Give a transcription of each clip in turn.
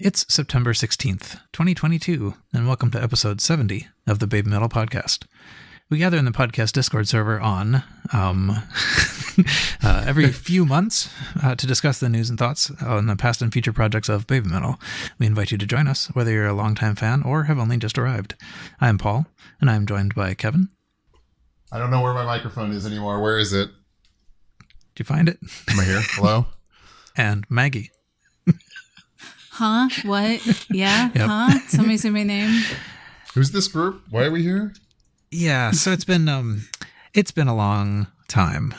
It's September 16th, 2022, and welcome to episode 70 of the Baby Metal Podcast. We gather in the podcast Discord server on every few months to discuss the news and thoughts on the past and future projects of Baby Metal. We invite you to join us, whether you're a longtime fan or have only just arrived. I am Paul, and I am joined by Kevin. I don't know where my microphone is anymore. Where is it? Did you find it? Am I here? Hello? And Maggie. Huh? What? Yeah? Yep. Huh? Somebody say my name. Who's this group? Why are we here? Yeah, so it's been a long time.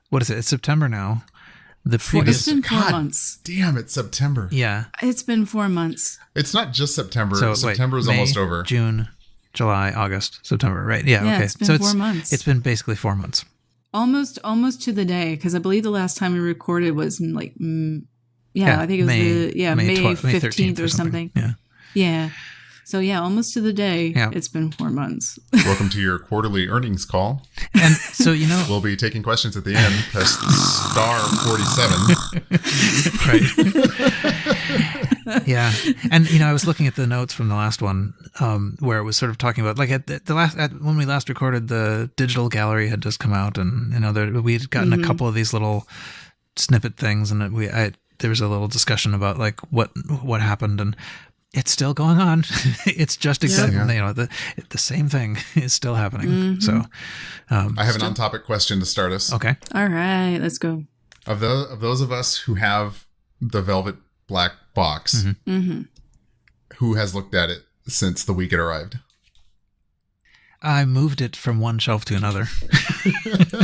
What is it? It's September now. It's been 4 months. Damn, it's September. Yeah. It's been 4 months. It's not just September. So, September is May, almost over. June, July, August, September, right? Yeah, okay. It's been so 4 months. It's been basically 4 months. Almost to the day, because I believe the last time we recorded was like, I think it was May 15th or something. Yeah. So yeah, almost to the day. Yeah. It's been 4 months. Welcome to your quarterly earnings call. And so, we'll be taking questions at the end. Press star 47. Right. Yeah. And, I was looking at the notes from the last one, where it was sort of talking about, like, when we last recorded, the digital gallery had just come out, and, we had gotten a couple of these little snippet things, and there was a little discussion about, like, what happened, and it's still going on. It's just exactly, the same thing is still happening. Mm-hmm. So, I have an on-topic question to start us. Okay. All right, let's go. Of those of us who have the velvet black box, who has looked at it since the week it arrived? I moved it from one shelf to another.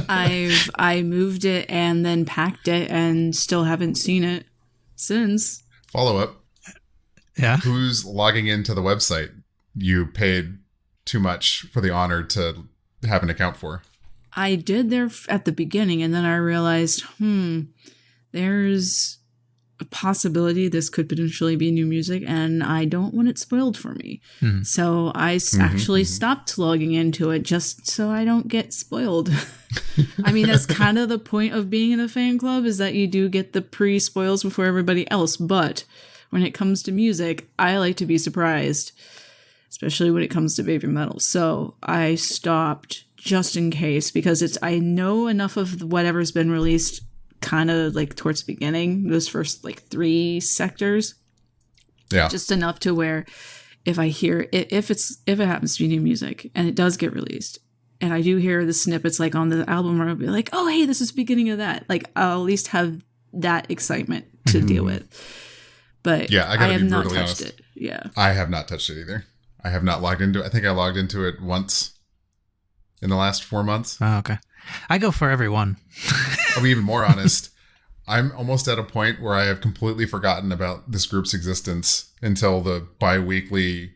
I moved it and then packed it and still haven't seen it since. Follow up. Yeah. Who's logging into the website you paid too much for the honor to have an account for? I did there at the beginning, and then I realized, there's a possibility this could potentially be new music, and I don't want it spoiled for me. So I actually stopped logging into it just so I don't get spoiled. I mean, that's kind of the point of being in a fan club, is that you do get the pre-spoils before everybody else, but when it comes to music, I like to be surprised, especially when it comes to baby metal. So I stopped just in case, because I know enough of whatever's been released kind of like towards the beginning, those first like 3 sectors. Yeah. Just enough to where if I hear it, if it happens to be new music and it does get released, and I do hear the snippets like on the album, or I'll be like, oh, hey, this is the beginning of that. Like, I'll at least have that excitement to deal with. But yeah, I have not touched honest. it. Yeah. I have not touched it either. I have not logged into it. I think I logged into it once in the last 4 months. Oh, okay. I go for every one. I'll be even more honest. I'm almost at a point where I have completely forgotten about this group's existence until the bi-weekly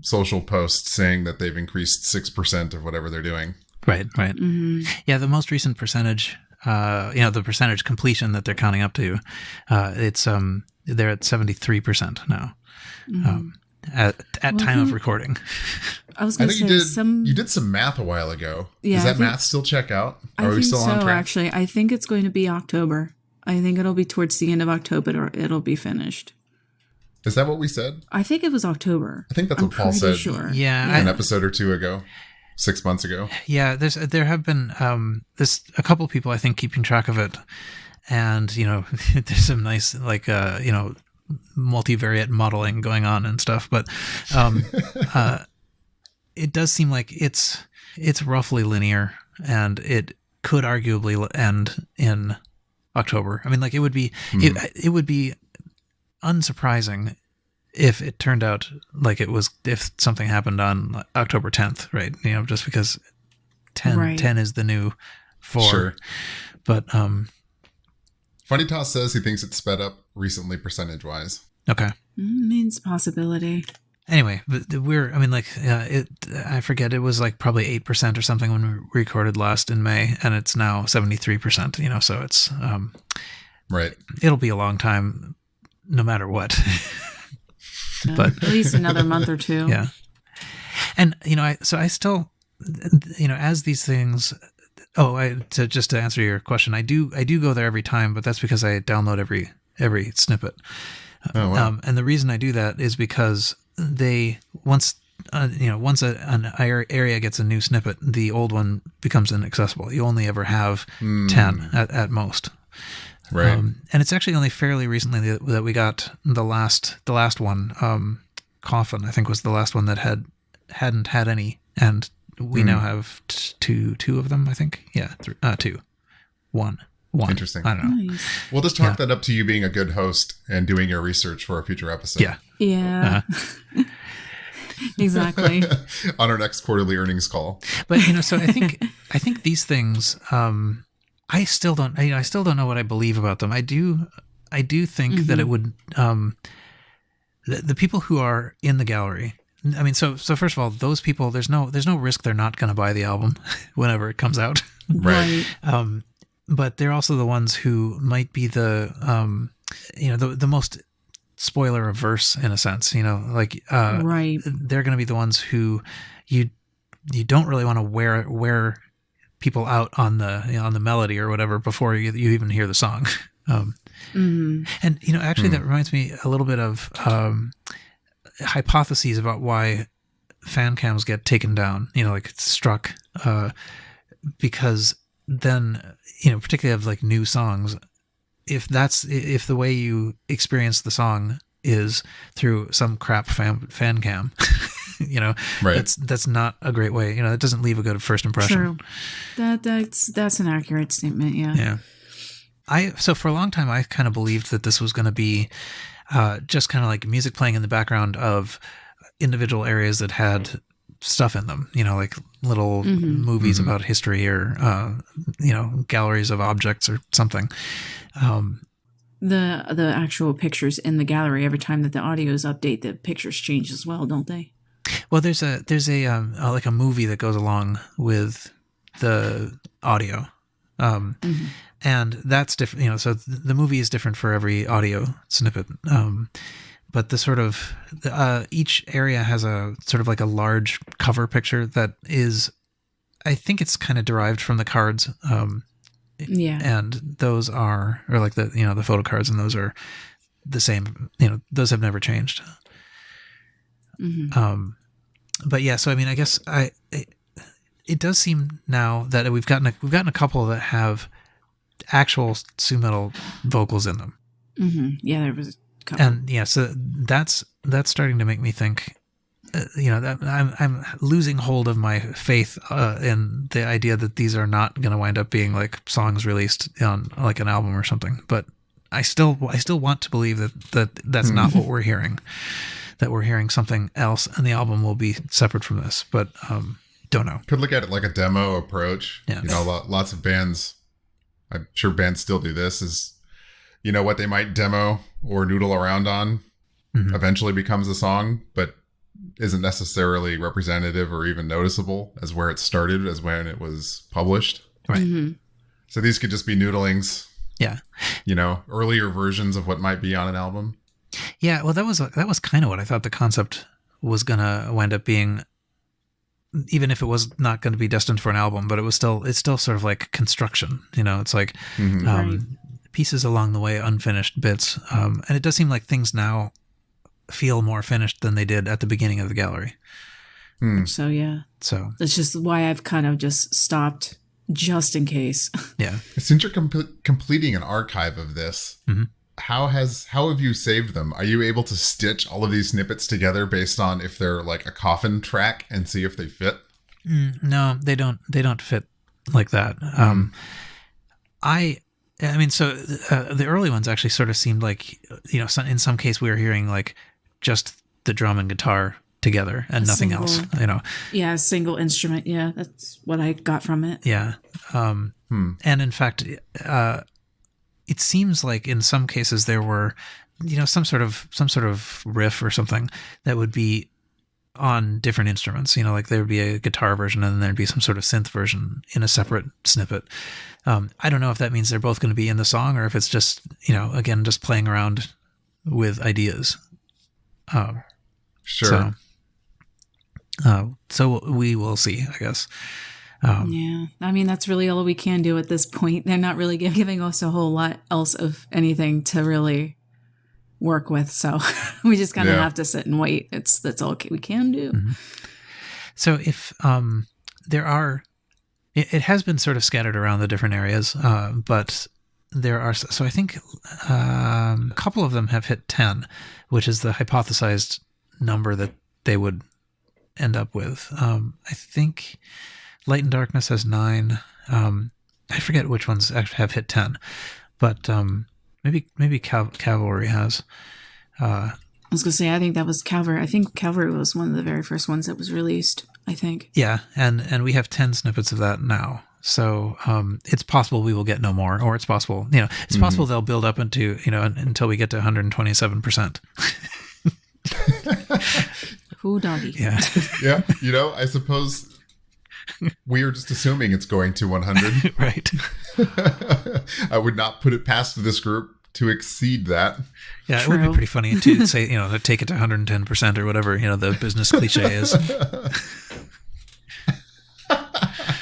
social post saying that they've increased 6% of whatever they're doing. Right. Mm-hmm. Yeah, the most recent percentage, the percentage completion that they're counting up to, they're at 73% now. At time of recording. I was going to say you did some math a while ago. Yeah, Does that math still check out? Are we still on track? Actually, I think it's going to be October. I think it'll be towards the end of October, or it'll be finished. Is that what we said? I think it was October. I think that's what Paul said. Sure. Yeah, an episode or two ago. 6 months ago. Yeah, there have been a couple people, I think, keeping track of it, and there's some nice multivariate modeling going on and stuff, but it does seem like it's roughly linear, and it could arguably end in October. I mean, like, it would be it would be unsurprising if it turned out like it was, if something happened on October 10th, right? Just because 10 is the new 4. Sure. But Funny Toss says he thinks it's sped up recently percentage-wise. Okay. Means possibility. Anyway, I forget, it was like probably 8% or something when we recorded last in May, and it's now 73%, so it's right. It'll be a long time no matter what. But at least another month or two. Yeah. And I still, as these things, just to answer your question, I do go there every time, but that's because I download every snippet. Oh, wow. And the reason I do that is because once an area gets a new snippet, the old one becomes inaccessible. You only ever have 10 at most. Right. And it's actually only fairly recently that we got the last one. Coffin, I think, was the last one that hadn't had any, and we now have two of them. I think, yeah, two, one. Interesting. I don't know. Nice. We'll just chalk that up to you being a good host and doing your research for a future episode. Yeah. Yeah. Exactly. On our next quarterly earnings call. But so I think these things. I still don't know what I believe about them. I do think that it would. The people who are in the gallery. I mean, so first of all, those people, there's no risk they're not going to buy the album whenever it comes out. Right. But they're also the ones who might be the most spoiler averse in a sense. Like Right. they're going to be the ones who you don't really want to wear people out on the melody or whatever before you even hear the song. And actually that reminds me a little bit of hypotheses about why fan cams get taken down, like struck, because then, particularly of like new songs, if the way you experience the song is through some crap fan cam, Right. that's not a great way. It doesn't leave a good first impression. True. That's an accurate statement. Yeah. Yeah. So for a long time, I kind of believed that this was going to be just kind of like music playing in the background of individual areas that had stuff in them, like little movies about history or, galleries of objects or something. The actual pictures in the gallery, every time that the audios update, the pictures change as well, don't they? Well, there's a like a movie that goes along with the audio. And that's different, so the movie is different for every audio snippet. But the sort of, each area has a sort of like a large cover picture that is, I think it's kind of derived from the cards. Yeah. And those are, or like the photo cards, and those are the same, those have never changed. But yeah, so I mean, I guess it does seem now that we've gotten a couple that have actual Su-metal vocals in them. Yeah, there was a couple. And yeah, so that's starting to make me think, that I'm losing hold of my faith in the idea that these are not going to wind up being like songs released on like an album or something. But I still want to believe that's not what we're hearing. That we're hearing something else, and the album will be separate from this. But don't know. Could look at it like a demo approach. Yeah. Lots of bands, I'm sure bands still do this, is, what they might demo or noodle around on eventually becomes a song, but isn't necessarily representative or even noticeable as where it started, as when it was published. Right. So these could just be noodlings. Yeah. Earlier versions of what might be on an album. Yeah, well, that was kind of what I thought the concept was going to wind up being, even if it was not going to be destined for an album, but it's still sort of like construction, it's like Right. pieces along the way, unfinished bits. And it does seem like things now feel more finished than they did at the beginning of the gallery. So yeah, So that's just why I've kind of just stopped, just in case. yeah. Since you're completing an archive of this, how have you saved them? Are you able to stitch all of these snippets together based on if they're like a coffin track and see if they fit? No, they don't fit like that. I mean, so the early ones actually sort of seemed like, in some case we were hearing like just the drum and guitar together and nothing else, Yeah, a single instrument. Yeah, that's what I got from it. Yeah. And in fact, it seems like in some cases there were, some sort of riff or something that would be on different instruments, like there would be a guitar version and then there'd be some sort of synth version in a separate snippet. I don't know if that means they're both going to be in the song or if it's just, again, just playing around with ideas. Sure. So we will see, I guess. Yeah, I mean, that's really all we can do at this point. They're not really giving us a whole lot else of anything to really work with. So we just kind of have to sit and wait. That's all we can do. Mm-hmm. So if there are, it has been sort of scattered around the different areas, but there are, so I think a couple of them have hit 10, which is the hypothesized number that they would end up with. I think Light and Darkness has 9. I forget which ones actually have hit 10, but maybe Cavalry has. I was going to say, I think that was Cavalry. I think Cavalry was one of the very first ones that was released, I think. Yeah, and we have 10 snippets of that now. So it's possible we will get no more, or it's possible, it's possible they'll build up into, until we get to 127%. Ooh, doggy. Yeah. Yeah, I suppose we are just assuming it's going to 100. Right. I would not put it past this group to exceed that. Yeah, It would be pretty funny to say, to take it to 110% or whatever, the business cliche is.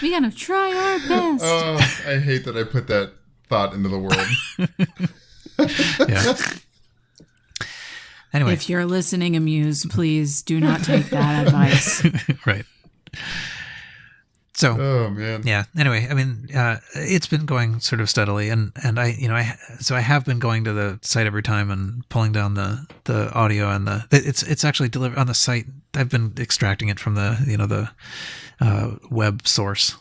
We gotta try our best. Oh, I hate that I put that thought into the world. Yeah. Anyway. If you're listening, Amuse, please do not take that advice. Right. So, oh man. Yeah. Anyway, I mean, it's been going sort of steadily, and I have been going to the site every time and pulling down the audio, and it's actually delivered on the site. I've been extracting it from the web source,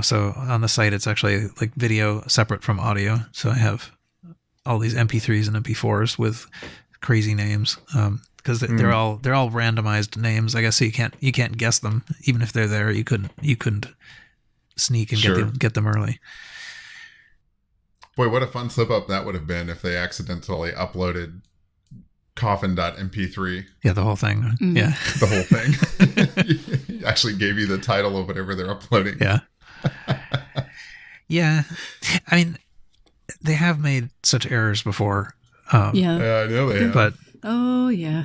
so on the site it's actually like video separate from audio. So I have all these MP3s and MP4s with crazy names, because they're all randomized names, I guess. So you can't guess them, even if they're there. You couldn't sneak and get them early. Boy, what a fun slip up that would have been if they accidentally uploaded coffin.mp3. Yeah, the whole thing. Mm-hmm. Yeah, the whole thing. Actually gave you the title of whatever they're uploading. Yeah. Yeah, I mean, they have made such errors before. I know they have. But oh yeah,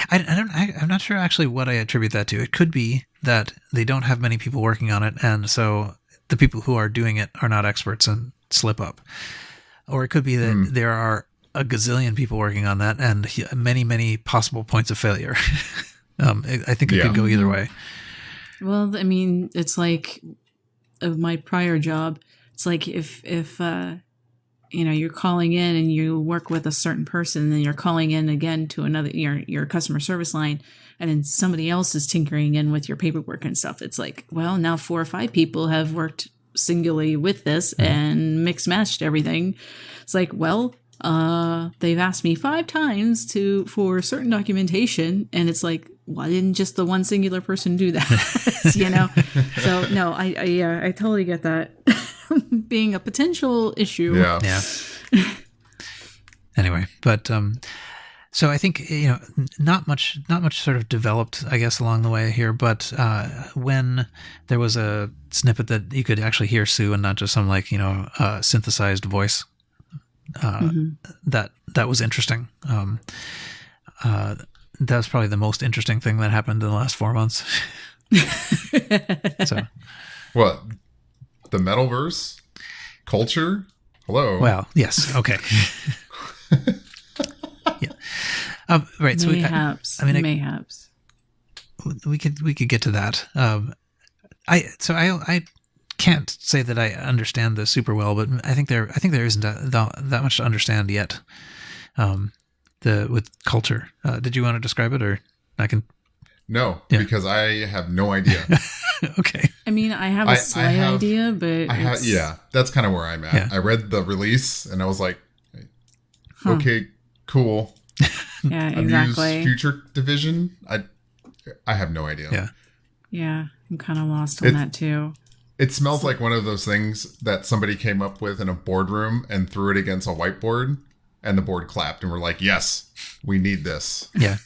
I'm not sure actually what I attribute that to. It could be that they don't have many people working on it, and so the people who are doing it are not experts and slip up. Or it could be that there are a gazillion people working on that and many possible points of failure. I think it could go either way. Well, I mean, it's like of my prior job. It's like if you're calling in and you work with a certain person, and then you're calling in again to another your customer service line, and then somebody else is tinkering in with your paperwork and stuff. It's like, well, now 4 or 5 people have worked singularly with this and mixed-matched everything. It's like, well, they've asked me 5 times for certain documentation, and it's like, why didn't just the one singular person do that? So no, I totally get that. Being a potential issue. Yeah. Anyway, but so I think not much sort of developed, I guess, along the way here. But when there was a snippet that you could actually hear Sue and not just some synthesized voice, that was interesting. That was probably the most interesting thing that happened in the last 4 months. So, what? The metalverse? Kulture? Hello. Well, yes. Okay. Yeah. Right. So mayhaps. Mayhaps. We could get to that. I can't say that I understand this super well, but I think there isn't that much to understand yet. With Kulture. Did you want to describe it, or I can? No, because I have no idea. Okay. I mean, I have a slight idea, but that's kind of where I'm at. Yeah. I read the release and I was like, okay, cool. Yeah, exactly. Future Division. I have no idea. Yeah. Yeah, I'm kind of lost on that too. It smells like one of those things that somebody came up with in a boardroom and threw it against a whiteboard, and the board clapped, and we're like, yes, we need this. Yeah.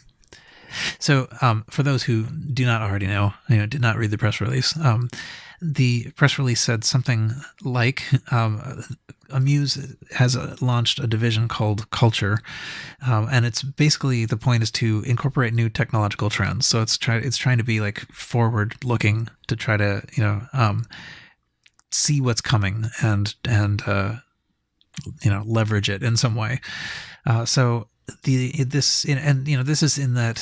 So for those who do not already know, did not read the press release, the press release said something like Amuse has launched a division called Kulture, and it's basically, the point is to incorporate new technological trends. So it's trying to be like forward looking, to try to see what's coming and leverage it in some way. So this is in that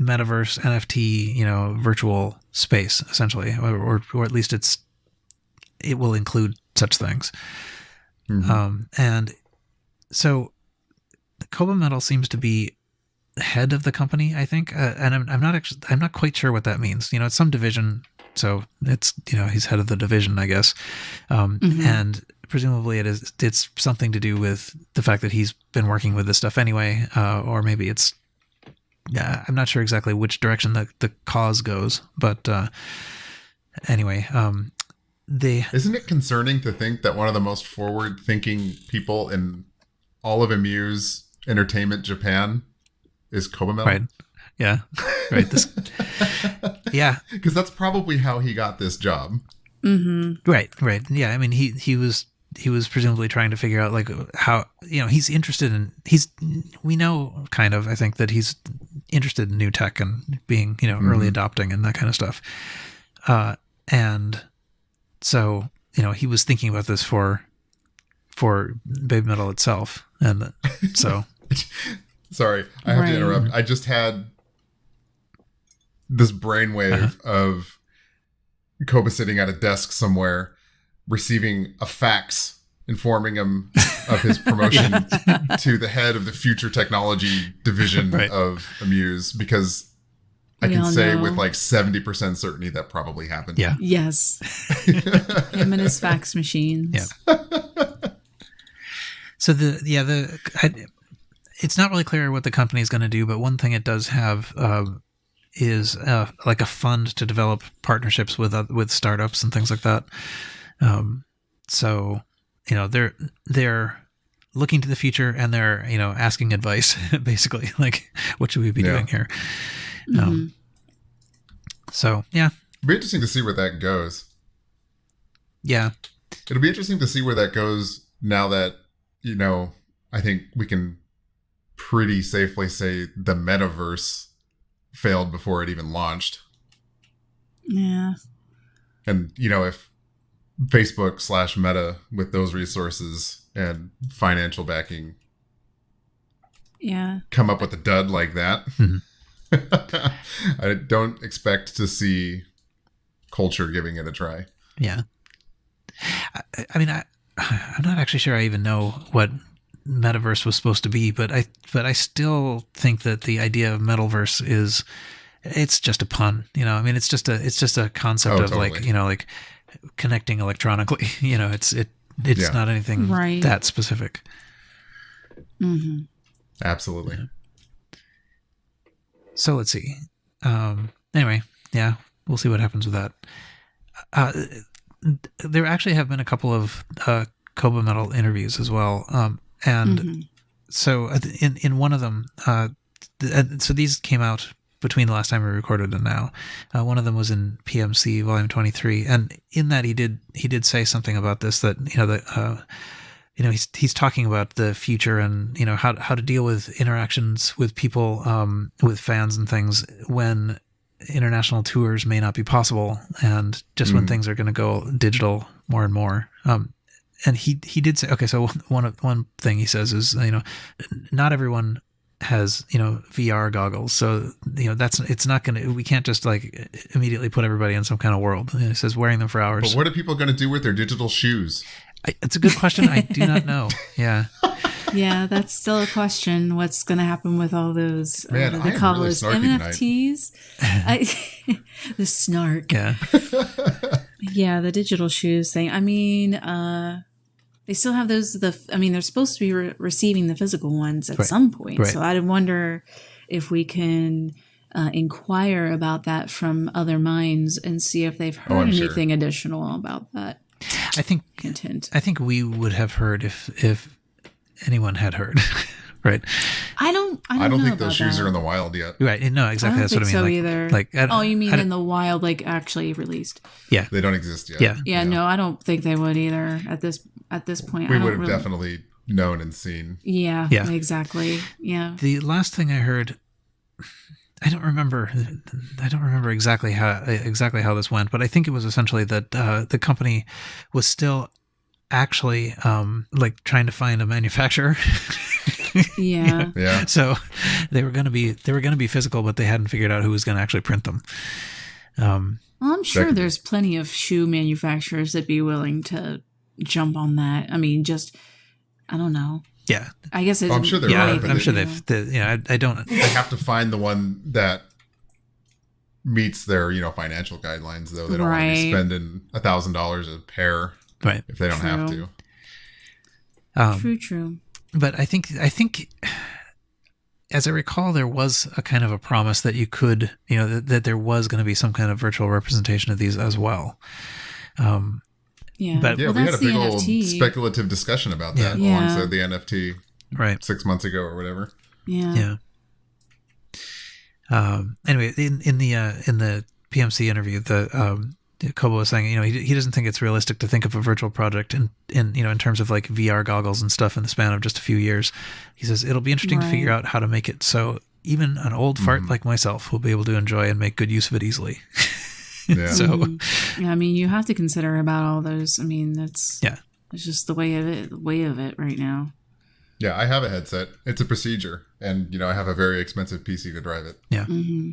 metaverse NFT virtual space essentially, or at least it will include such things. And so BABYMETAL seems to be head of the company, I think, and I'm not quite sure what that means. It's some division, so it's he's head of the division, I guess, and presumably it's something to do with the fact that he's been working with this stuff anyway, or maybe it's I'm not sure exactly which direction the cause goes, but anyway, isn't it concerning to think that one of the most forward-thinking people in all of Amuse Entertainment Japan is BABYMETAL? Right. Yeah. Right. Yeah. Because that's probably how he got this job. Right. Yeah. I mean, he was presumably trying to figure out like how, he's interested in, we know kind of, I think that he's interested in new tech and being, early adopting and that kind of stuff. And so, he was thinking about this for BABYMETAL itself. And so. Sorry, I have to interrupt. I just had this brainwave of Koba sitting at a desk somewhere, receiving a fax informing him of his promotion to the head of the future technology division of Amuse, because I can say with like 70% certainty that probably happened. Yeah. Yes. Him and his fax machines. Yeah. So it's not really clear what the company is going to do, but one thing it does have is like a fund to develop partnerships with startups and things like that. So they're looking to the future and they're asking advice basically, like what should we be doing here? So yeah, it'll be interesting to see where that goes. Yeah, it'll be interesting to see where that goes now that I think we can pretty safely say the metaverse failed before it even launched. Yeah. And, if Facebook / Meta with those resources and financial backing come up with a dud like that, I don't expect to see Kulture giving it a try. Yeah. I mean, I'm not actually sure I even know what metaverse was supposed to be, but I still think that the idea of metalverse it's just a pun, I mean, it's just a concept of totally. Like connecting electronically, it's not anything that specific. Absolutely. Yeah. So let's see. Anyway, yeah, we'll see what happens with that. There actually have been a couple of BABYMETAL interviews as well. And so in one of them, so these came out between the last time we recorded and now. One of them was in PMC volume 23. And in that he did say something about this, that, he's talking about the future and, how to deal with interactions with people, with fans and things when international tours may not be possible. And just when things are going to go digital more and more. And he did say, okay, so one thing he says is, not everyone has, VR goggles. So, it's not going to, we can't just like immediately put everybody in some kind of world. He says wearing them for hours. But what are people going to do with their digital shoes? It's a good question. I do not know. Yeah. Yeah, that's still a question. What's going to happen with all those, Man, they call those NFTs? The snark. Yeah. Yeah, the digital shoes thing. I mean, they still have those. They're supposed to be receiving the physical ones at some point. Right. So I wonder if we can inquire about that from other minds and see if they've heard anything additional about that. I think content. I think we would have heard if anyone had heard. Right. I don't think those shoes are in the wild yet. Right. No, exactly. That's what I mean. So like, either. Like, you mean in the wild, like actually released? Yeah. They don't exist yet. Yeah. No, I don't think they would either at this point. We would have definitely known and seen. Yeah. Exactly. Yeah. The last thing I heard, I don't remember exactly how this went, but I think it was essentially that the company was still actually like trying to find a manufacturer. Yeah. Yeah. So they were going to be physical, but they hadn't figured out who was going to actually print them. Well, I'm sure could be. there's plenty of shoe manufacturers that'd be willing to jump on that. I mean, just, I don't know. Yeah. I guess I'm sure there Yeah, are, but I'm sure I don't. they have to find the one that meets their, financial guidelines, though. They don't want to Right. be spending $1,000 a pair Right. if they don't have True. to. True. But I think, as I recall, there was a kind of a promise that you could, that there was going to be some kind of virtual representation of these as well. Yeah. But- Yeah, well, we had that's a big the old NFT. speculative discussion about that Yeah. alongside the NFT Right. 6 months ago or whatever. Yeah. Yeah. Anyway, in the PMC interview, Kobo was saying, he doesn't think it's realistic to think of a virtual project in terms of like VR goggles and stuff in the span of just a few years. He says it'll be interesting to figure out how to make it so even an old fart like myself will be able to enjoy and make good use of it easily. Yeah. So Yeah, I mean, you have to consider about all those. I mean, it's just the way of it right now. Yeah, I have a headset. It's a procedure. And, I have a very expensive PC to drive it. yeah.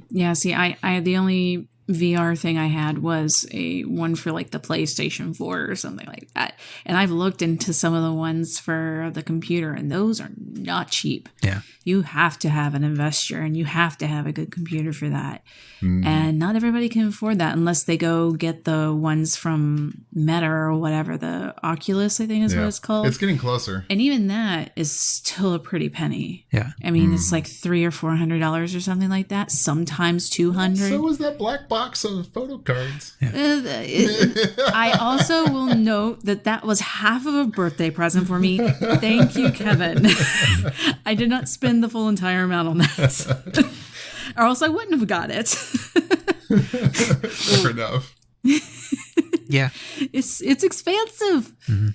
Yeah, see, I the only VR thing I had was a one for like the PlayStation 4 or something like that. And I've looked into some of the ones for the computer, and those are not cheap. Yeah. You have to have an investor, and you have to have a good computer for that. Mm. And not everybody can afford that unless they go get the ones from Meta or whatever, the Oculus, I think is what it's called. It's getting closer. And even that is still a pretty penny. Yeah. I mean, it's like $300 or $400 or something like that. Sometimes $200. So is that black box of photo cards. I also will note that was half of a birthday present for me. Thank you, Kevin. I did not spend the full entire amount on that. Or else I wouldn't have got it. Fair enough. Yeah. It's expansive. Mm-hmm.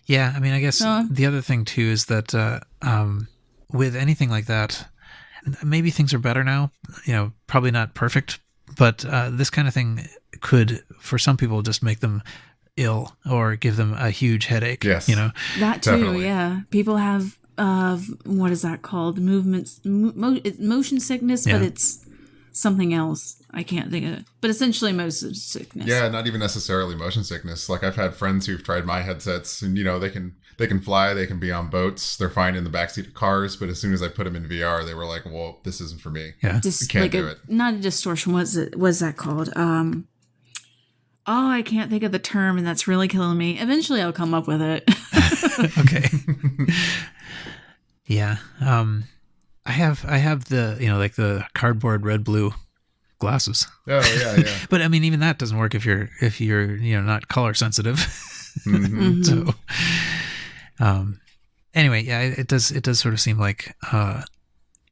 Yeah, I mean, I guess the other thing too is that with anything like that, maybe things are better now. Probably not perfect, but this kind of thing could, for some people, just make them ill or give them a huge headache. Yes. That too, Definitely. yeah. People have what is that called? Motion sickness, Yeah. but it's something else. I can't think of it. But essentially motion sickness. Yeah, not even necessarily motion sickness. Like I've had friends who've tried my headsets, and they can fly, they can be on boats, they're fine in the backseat of cars. But as soon as I put them in VR, they were like, "Well, this isn't for me." Yeah. Just can't like do it. Not a distortion. What's that called? I can't think of the term, and that's really killing me. Eventually, I'll come up with it. Okay. Yeah. I have the, like the cardboard red blue glasses. Oh yeah. But I mean, even that doesn't work if you're not color sensitive. Mm-hmm. So, anyway, yeah, it does sort of seem like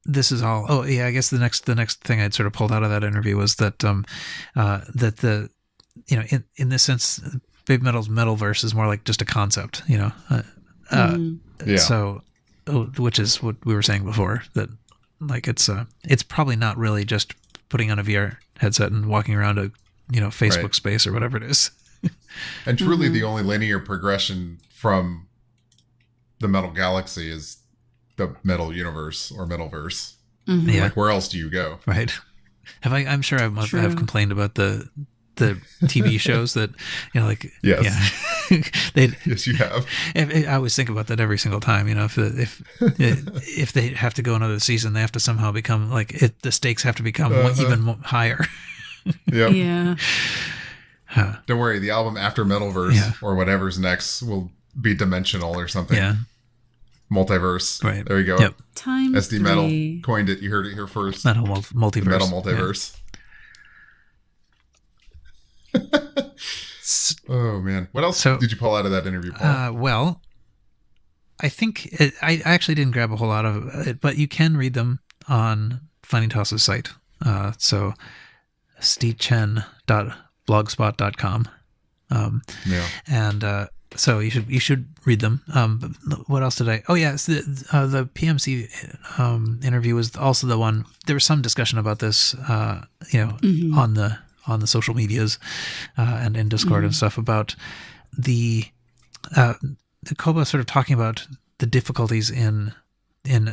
this is all. Oh yeah, I guess the next thing I'd sort of pulled out of that interview was that that the in this sense, Baby Metal's metalverse is more like just a concept. Yeah. So, which is what we were saying before, that like it's probably not really just putting on a VR headset and walking around a Facebook Right. space or whatever it is. And truly, the only linear progression from the Metal Galaxy is the Metal Universe or Metalverse. Yeah. Like, where else do you go? Right. I'm sure I True. have complained about the TV shows that like Yes. yeah they Yes, you have. I always think about that every single time. If they have to go another season, they have to somehow become like the stakes have to become even higher. Yep. Yeah. Don't worry, the album after Metalverse Yeah. or whatever's next will be dimensional or something. Yeah. Multiverse. Right. There you go. Yep. Time SD 3. Metal coined it. You heard it here first. Metal The multiverse. Metal Multiverse. Oh man, what else did you pull out of that interview, Paul? Well, I think I actually didn't grab a whole lot of it, but you can read them on Funny Toss's site. So steechen.blogspot.com. Yeah. And so you should read them. But what else did I? Oh yeah, the PMC interview was also the one. There was some discussion about this, on the social medias and in Discord and stuff about the Koba sort of talking about the difficulties in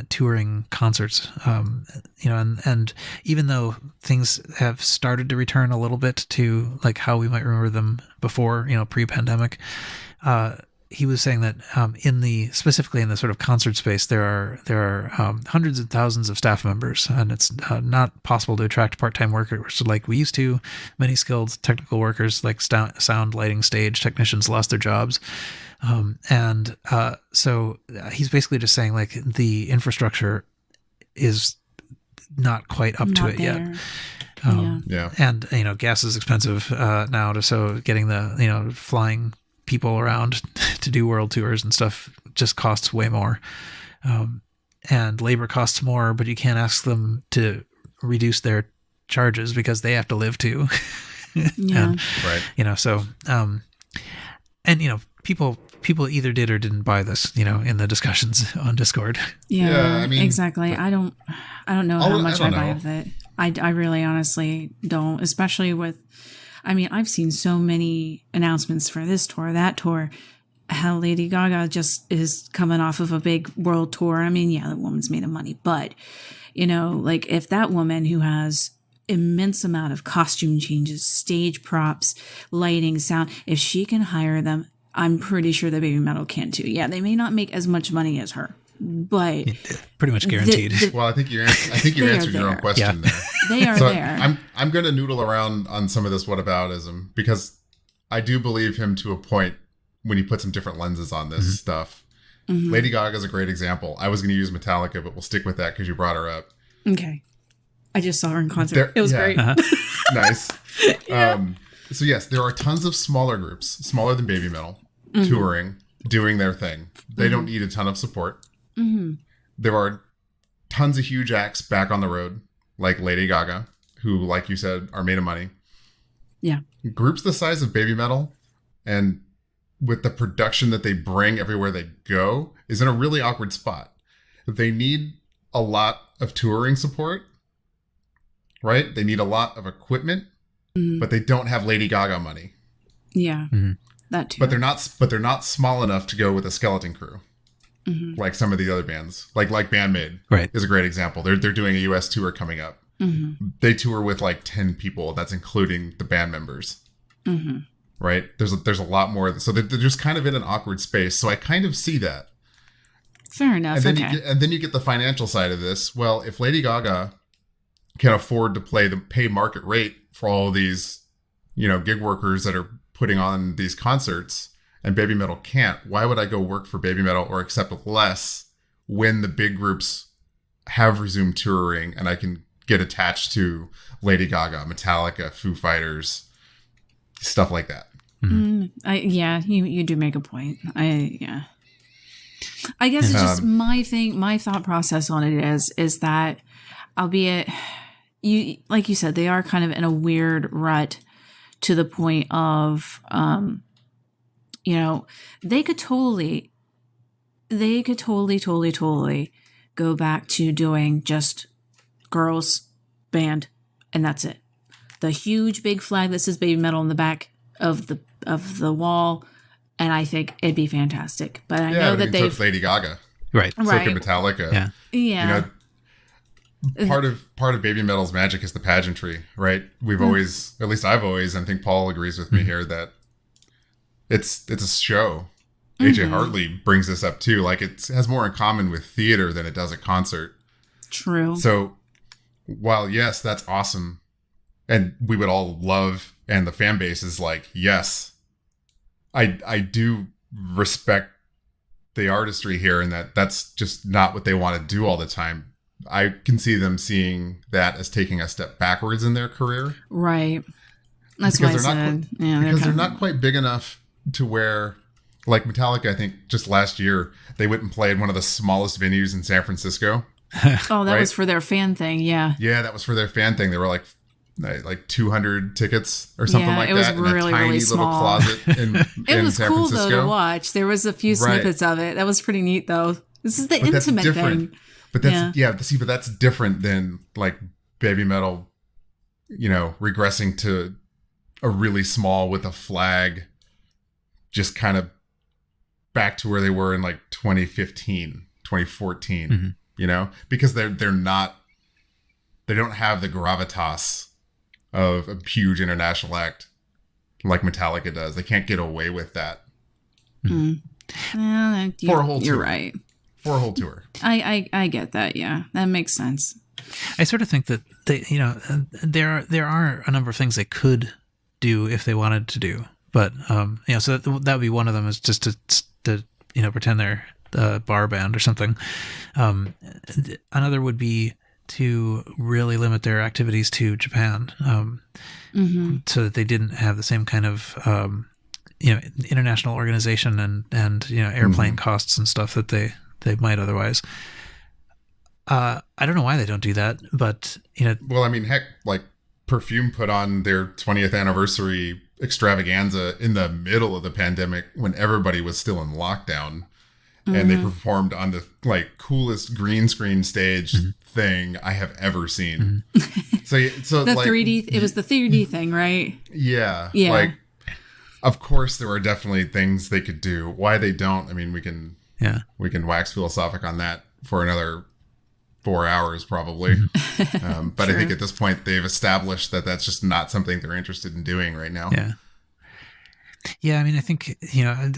touring concerts, and even though things have started to return a little bit to like how we might remember them before, pre-pandemic, he was saying that specifically in the sort of concert space, there are hundreds of thousands of staff members, and it's not possible to attract part-time workers like we used to. Many skilled technical workers like sound, lighting, stage technicians lost their jobs. So he's basically just saying like the infrastructure is not quite up to it yet. And gas is expensive now, so getting the flying people around to do world tours and stuff just costs way more, and labor costs more, but you can't ask them to reduce their charges because they have to live too. And, right. So people either did or didn't buy this, in the discussions on Discord. Yeah, I mean, exactly. I don't know how much I buy of it. I really honestly don't, especially with, I've seen so many announcements for this tour, that tour. Hell, Lady Gaga just is coming off of a big world tour. The woman's made of money, but, like if that woman who has immense amount of costume changes, stage props, lighting, sound, if she can hire them, I'm pretty sure that BABYMETAL can too. Yeah, they may not make as much money as her, but pretty much guaranteed. Well, I think you answered your own question there. They are there. I'm going to noodle around on some of this whataboutism because I do believe him to a point when he puts some different lenses on this stuff. Mm-hmm. Lady Gaga is a great example. I was going to use Metallica, but we'll stick with that because you brought her up. Okay. I just saw her in concert. It was great. Uh-huh. Nice. So yes, there are tons of smaller groups, smaller than BABYMETAL, touring, doing their thing. They don't need a ton of support. Mm-hmm. There are tons of huge acts back on the road, like Lady Gaga, who, like you said, are made of money. Yeah. Groups the size of BABYMETAL and with the production that they bring everywhere they go is in a really awkward spot. They need a lot of touring support, right? They need a lot of equipment, but they don't have Lady Gaga money. Yeah, that too. But they're not small enough to go with a skeleton crew, like some of the other bands, like BABYMETAL, right, is a great example. They're doing a U.S. tour coming up. They tour with like 10 people. That's including the band members. Right? There's a lot more. So they're just kind of in an awkward space. So I kind of see that. Fair enough. And then you get the financial side of this. Well, if Lady Gaga can afford to pay market rate for all of these, gig workers that are putting on these concerts, and BABYMETAL can't, why would I go work for BABYMETAL or accept less when the big groups have resumed touring and I can get attached to Lady Gaga, Metallica, Foo Fighters, stuff like that? You do make a point. I guess it's just my thought process on it is that, albeit like you said, they are kind of in a weird rut to the point of, they could totally go back to doing just girls band and that's it. The huge big flag that says BABYMETAL in the back of the wall, and I think it'd be fantastic. But I know that they've Lady Gaga, right? So could Metallica, yeah. Part of BABYMETAL's magic is the pageantry, right? We've always, at least I've always, and I think Paul agrees with me here, that it's a show. AJ Hartley brings this up too. Like it has more in common with theater than it does a concert. True. So while yes, that's awesome, and we would all love, and the fan base is like, yes, I do respect the artistry here, and that's just not what they want to do all the time. I can see them seeing that as taking a step backwards in their career. Right. That's why I said. Because they're not quite big enough to where, like Metallica, I think just last year, they went and played one of the smallest venues in San Francisco. Oh, that was for their fan thing, yeah. Yeah, that was for their fan thing. They were like 200 tickets or something like that. It was in really, a tiny really little small. closet it was San cool, Francisco. though, to watch. There was a few snippets of it. That was pretty neat, though. This is the intimate thing. But that's but that's different than like BABYMETAL, regressing to a really small with a flag, just kind of back to where they were in like 2015, 2014, you know, because they don't have the gravitas of a huge international act like Metallica does. They can't get away with that. For a whole tour. You're right. For a whole tour. I get that. Yeah, that makes sense. I sort of think that they, you know, there are a number of things they could do if they wanted to do, but you know, so that would be one of them, is just to you know, pretend they're a bar band or something. Another would be to really limit their activities to Japan, so that they didn't have the same kind of you know, international organization and you know, airplane costs and stuff that they might otherwise. I don't know why they don't do that, but you know. Well, I mean, heck, like Perfume put on their 20th anniversary extravaganza in the middle of the pandemic when everybody was still in lockdown, and they performed on the like coolest green screen stage thing I have ever seen. So The like 3D, it was the 3D thing, right? Yeah. Yeah. Like, of course, there are definitely things they could do. Why they don't, I mean, we can wax philosophic on that for another 4 hours probably. But I think at this point they've established that that's just not something they're interested in doing right now. Yeah. I mean, I think, you know,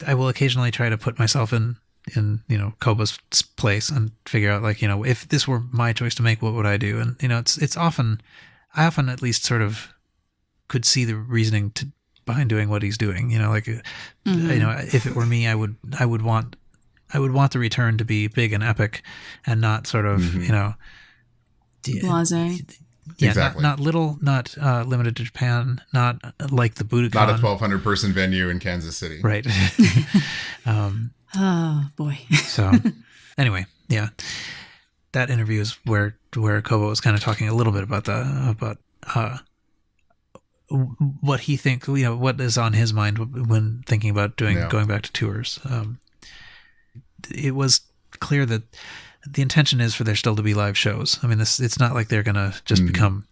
I will occasionally try to put myself in, you know, Koba's place and figure out, like, you know, if this were my choice to make, what would I do? And, you know, I often at least sort of could see the reasoning behind doing what he's doing, you know, like, you know, if it were me, I would want the return to be big and epic, and not sort of, you know, Blasé. Yeah, exactly. not little, not limited to Japan, not like the Budokan. Not a 1,200 person venue in Kansas City. Right. Oh boy. So anyway, yeah, that interview is where Koba was kind of talking a little bit about what he thinks, you know, what is on his mind when thinking about going back to tours. It was clear that the intention is for there still to be live shows. I mean, it's not like they're going to just become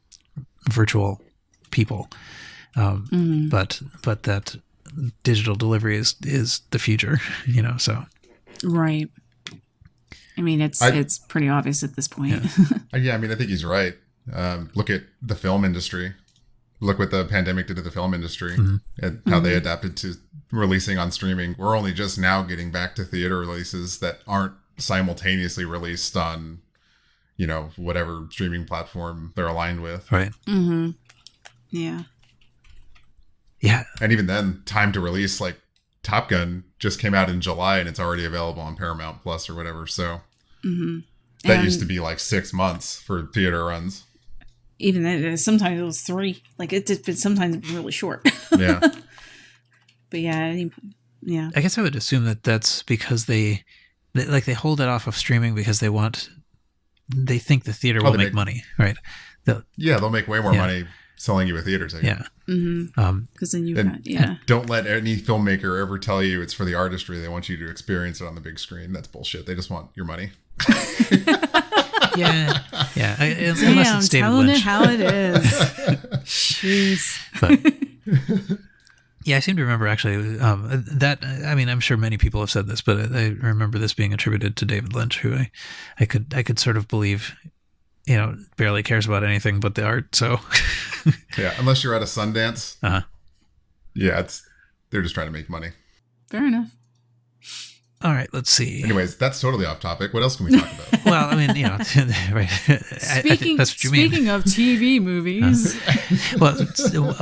virtual people. But that digital delivery is the future, you know, so. Right. I mean, it's pretty obvious at this point. Yeah, I mean, I think he's right. Look at the film industry. Look what the pandemic did to the film industry and how they adapted to releasing on streaming. We're only just now getting back to theater releases that aren't simultaneously released on, you know, whatever streaming platform they're aligned with. Right. Yeah. Yeah. And even then, time to release, like Top Gun just came out in July and it's already available on Paramount Plus or whatever. So that used to be like 6 months for theater runs. Even then, sometimes it was 3. Like it's sometimes really short. Yeah. But yeah. I guess I would assume that that's because they hold it off of streaming because they think the theater will make money, right? They'll make way more money selling you a theater ticket. Yeah. Because then you've got, Don't let any filmmaker ever tell you it's for the artistry. They want you to experience it on the big screen. That's bullshit. They just want your money. Yeah. Damn, it's David telling Lynch. it how it is. Jeez. But, yeah, I seem to remember actually that. I mean, I'm sure many people have said this, but I remember this being attributed to David Lynch, who I could sort of believe, you know, barely cares about anything but the art. So yeah, unless you're at a Sundance. Yeah, they're just trying to make money. Fair enough. All right, let's see. Anyways, that's totally off topic. What else can we talk about? Well, I mean, you know, right. I think that's what you mean. Speaking of TV movies. Well,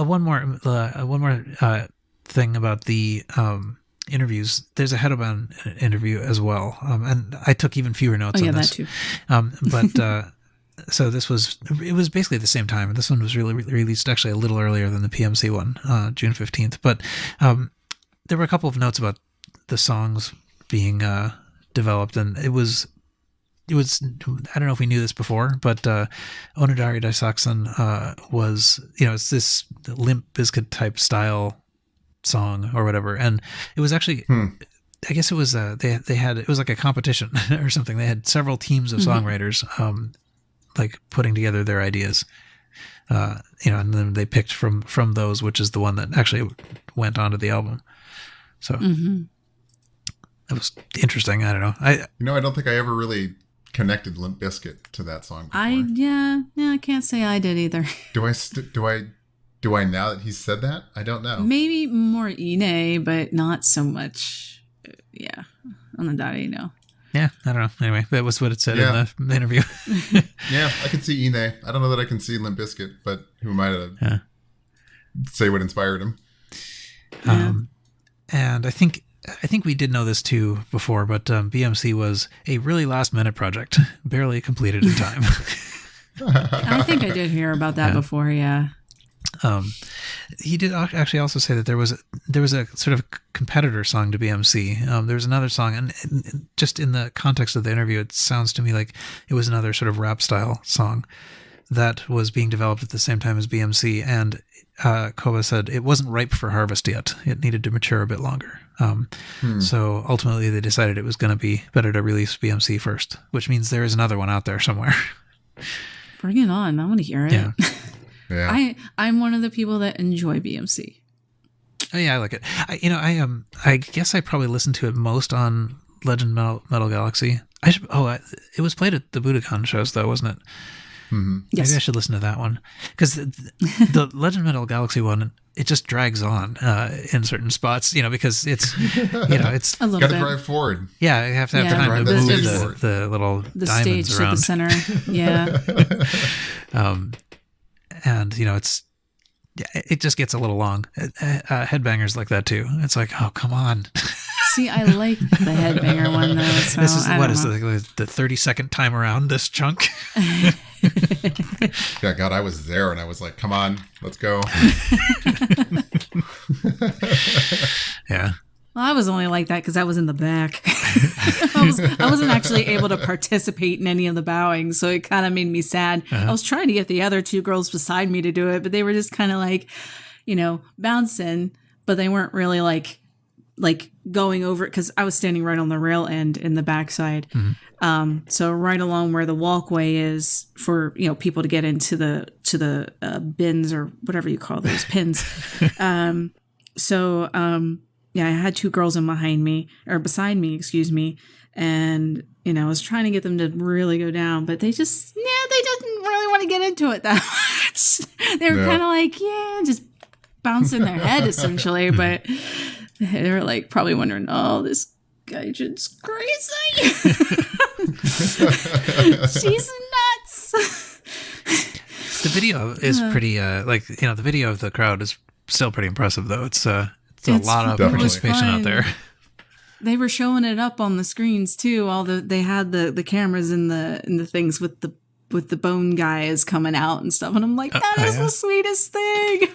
one more thing about the interviews. There's a Hedoban interview as well, and I took even fewer notes on this. That too. But so it was basically the same time. This one was really released actually a little earlier than the PMC one, June 15th. But there were a couple of notes about the songs being developed, and it was I don't know if we knew this before, but Onodari Daisaksan was, you know, it's this Limp Bizkit type style song or whatever, and it was actually I guess it was they had, it was like a competition or something. They had several teams of songwriters like putting together their ideas, you know, and then they picked from those, which is the one that actually went onto the album. So was interesting. I don't know. I don't think I ever really connected Limp Bizkit to that song before. I can't say I did either. Do I now that he said that? I don't know. Maybe more Ine, but not so much. Yeah, on the no. Yeah, I don't know. Anyway, that was what it said in the interview. Yeah, I can see Ine. I don't know that I can see Limp Bizkit, but who am I to say what inspired him? And I think we did know this too before, but BMC was a really last-minute project, barely completed in time. I think I did hear about that before. Yeah. He did actually also say that there was a sort of competitor song to BMC. There was another song, and just in the context of the interview, it sounds to me like it was another sort of rap style song that was being developed at the same time as BMC. And Koba said it wasn't ripe for harvest yet; it needed to mature a bit longer. So ultimately, they decided it was going to be better to release BMC first, which means there is another one out there somewhere. Bring it on! I want to hear it. Yeah. Yeah. I'm one of the people that enjoy BMC. Oh, yeah, I like it. I guess I probably listened to it most on Legend Metal Galaxy. It was played at the Budokan shows though, wasn't it? Mm-hmm. Yes. Maybe I should listen to that one because the Legend Metal Galaxy one, it just drags on in certain spots, because it's it's a little got to bit. drive forward. Yeah, you have to have time to move the little the diamonds stage around. to the center. Yeah. And it just gets a little long. Headbangers like that too. It's like, oh, come on. See, I like the Headbanger one though. So This is the 30-second time around this chunk. Yeah, God, I was there and I was like, come on, let's go. Yeah. Well, I was only like that because I was in the back. I wasn't actually able to participate in any of the bowing, so it kind of made me sad. I was trying to get the other two girls beside me to do it, but they were just kind of like, bouncing, but they weren't really like going over it because I was standing right on the rail end in the backside. Mm-hmm. So right along where the walkway is for people to get into the bins or whatever you call those pins. Yeah, I had two girls beside me, excuse me. And, I was trying to get them to really go down, but they didn't really want to get into it that much. They were kind of like, just bouncing their head essentially. But they were like probably wondering, oh, this guy just crazy. She's nuts. The video is pretty, the video of the crowd is still pretty impressive though. It's a lot of participation out there. They were showing it up on the screens too. They had the cameras in the things with the bone guys coming out and stuff. And I'm like, that is the sweetest thing.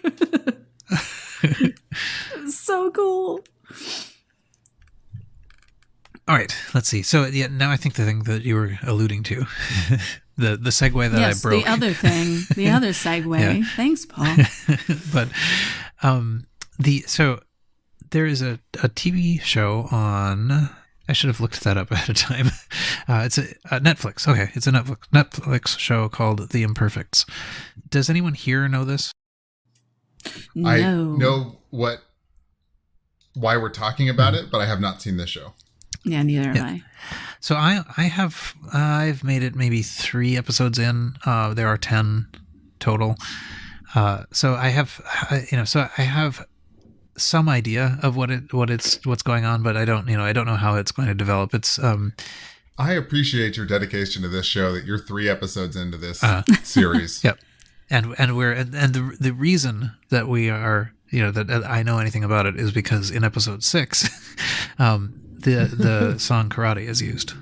It's so cool. All right, let's see. So now I think the thing that you were alluding to, the segue that I broke. The other thing, the other segue. Yeah. Thanks, Paul. But so there is a TV show on. I should have looked that up ahead of time. It's a Netflix. Okay, it's a Netflix show called The Imperfects. Does anyone here know this? No. I know why we're talking about it, but I have not seen this show. Yeah, neither have I. So I've made it maybe 3 episodes in. There are 10 total. So I have some idea of what's going on, but I don't know how it's going to develop. It's I appreciate your dedication to this show that you're 3 episodes into this series. Yep. And the reason that we are, that I know anything about it is because in episode 6, the song Karate is used.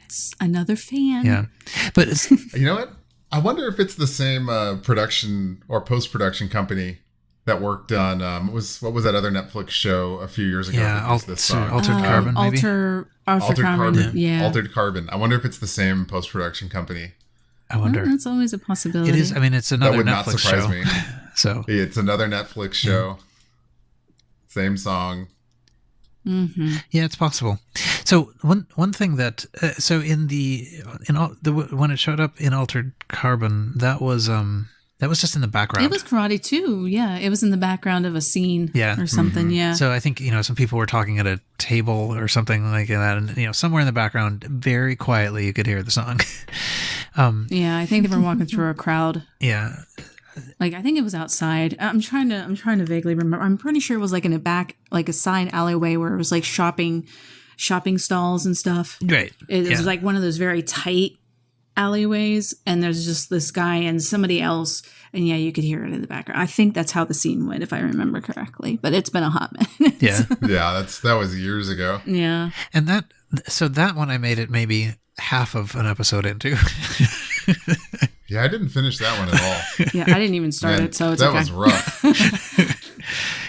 It's another fan. Yeah. But it's, you know what? I wonder if it's the same production or post-production company that worked on what was that other Netflix show a few years ago? Yeah, Altered Carbon, maybe. Altered Carbon. Yeah. Altered Carbon. I wonder if it's the same post-production company. I wonder. That's always a possibility. It is. I mean, it's another that would Netflix not surprise show. Me. So it's another Netflix show. Same song. Mm-hmm. Yeah, it's possible. So one thing that so when it showed up in Altered Carbon, that was That was just in the background. It was karate too. Yeah, it was in the background of a scene. Yeah. Or something. Yeah. So I think some people were talking at a table or something like that, and somewhere in the background, very quietly, you could hear the song. Yeah, I think they were walking through a crowd. Yeah. Like I think it was outside. I'm trying to vaguely remember. I'm pretty sure it was like in a back, like a side alleyway where it was like shopping stalls and stuff. Right. It was like one of those very tight alleyways, and there's just this guy and somebody else, and yeah, you could hear it in the background. I think that's how the scene went, if I remember correctly, but it's been a hot minute. Yeah. Yeah, that was years ago. Yeah. And that one I made it maybe half of an episode into. Yeah, I didn't finish that one at all. Yeah, I didn't even start it, so it's that okay. was rough.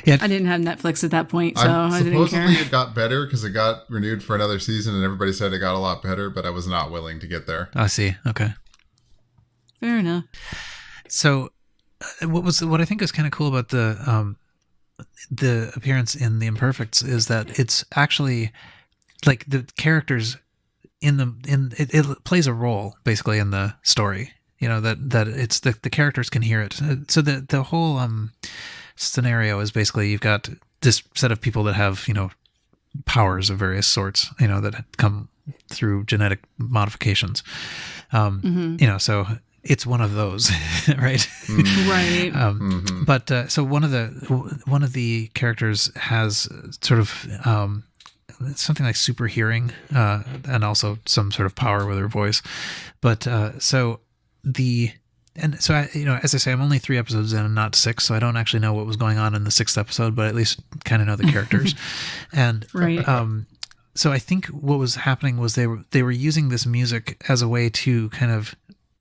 I didn't have Netflix at that point, so I didn't care. Supposedly it got better because it got renewed for another season, and everybody said it got a lot better, but I was not willing to get there. I see. Okay. Fair enough. So, what I think is kind of cool about the appearance in The Imperfects is that it's actually like the characters it plays a role basically in the story. That it's the characters can hear it. So the whole scenario is basically you've got this set of people that have powers of various sorts that come through genetic modifications. So it's one of those, right? Right. But so one of the characters has sort of something like super hearing and also some sort of power with her voice. But as I say, I'm only 3 episodes in and not 6, so I don't actually know what was going on in the 6th episode, but at least kind of know the characters. And right. So I think what was happening was they were using this music as a way to kind of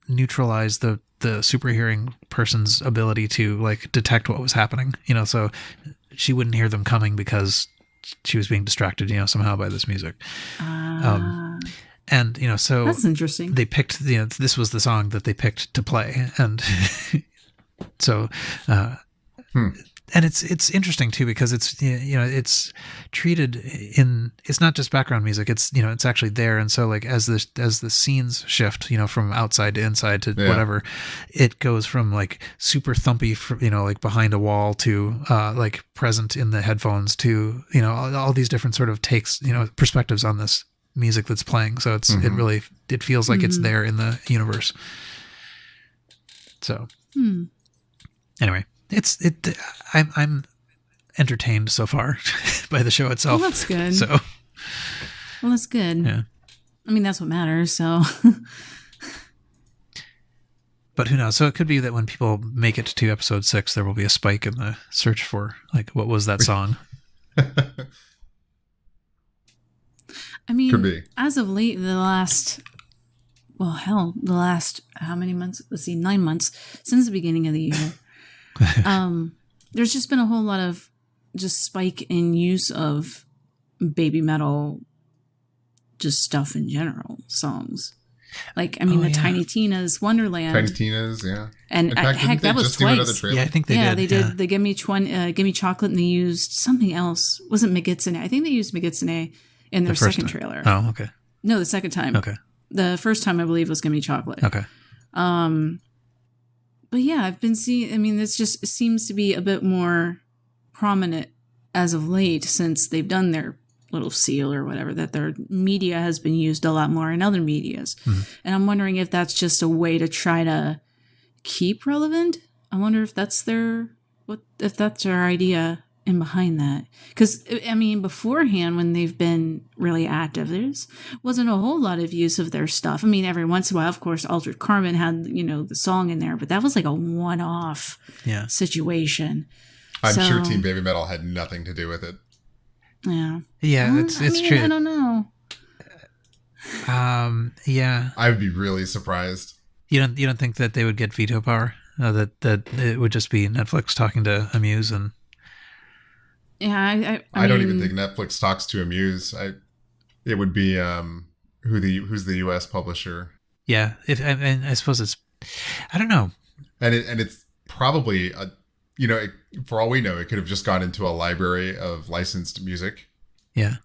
neutralize the super hearing person's ability to like detect what was happening. So she wouldn't hear them coming because she was being distracted, somehow by this music. And so that's interesting. They picked, this was the song that they picked to play, and so, and it's interesting too because it's it's treated it's not just background music. It's it's actually there, and so like as the scenes shift, from outside to inside to whatever, it goes from like super thumpy, like behind a wall to like present in the headphones to all these different sort of takes, perspectives on this music that's playing. So it's it feels like it's there in the universe. So anyway, I'm entertained so far by the show itself. Well, that's good. So well, that's good. Yeah. I mean, that's what matters. So but who knows? So it could be that when people make it to episode 6, there will be a spike in the search for like, what was that song? I mean, Could be. As of late, the last how many months? Let's see, 9 months since the beginning of the year. There's just been a whole lot of just spike in use of baby metal, just stuff in general, songs. Like, I mean, Tiny Tina's Wonderland. Tiny Tina's, yeah. And in fact, heck, that was twice. Yeah, I think they did. Yeah, they did. The Gimme Chocolate, and they used something else. Wasn't Megitsune. I think they used Megitsune in their second trailer. Oh, okay. No, the second time. Okay. The first time, I believe, was Gimme Chocolate. Okay. But yeah, I've been seeing, I mean, this just seems to be a bit more prominent as of late since they've done their little seal or whatever, that their media has been used a lot more in other medias. And I'm wondering if that's just a way to try to keep relevant. I wonder if that's their idea in behind that. Because, I mean, beforehand, when they've been really active, there's wasn't a whole lot of use of their stuff. I mean, every once in a while, of course, Altered Carbon had, the song in there, but that was like a one-off situation. I'm sure Team Baby Metal had nothing to do with it. Yeah. Yeah, it's true. I don't know. Yeah. I would be really surprised. You don't think that they would get veto power? That it would just be Netflix talking to Amuse and. Yeah, I don't even think Netflix talks to Amuse. It would be who's the U.S. publisher. Yeah, I suppose it's. I don't know. And it's probably for all we know, it could have just gone into a library of licensed music. Yeah.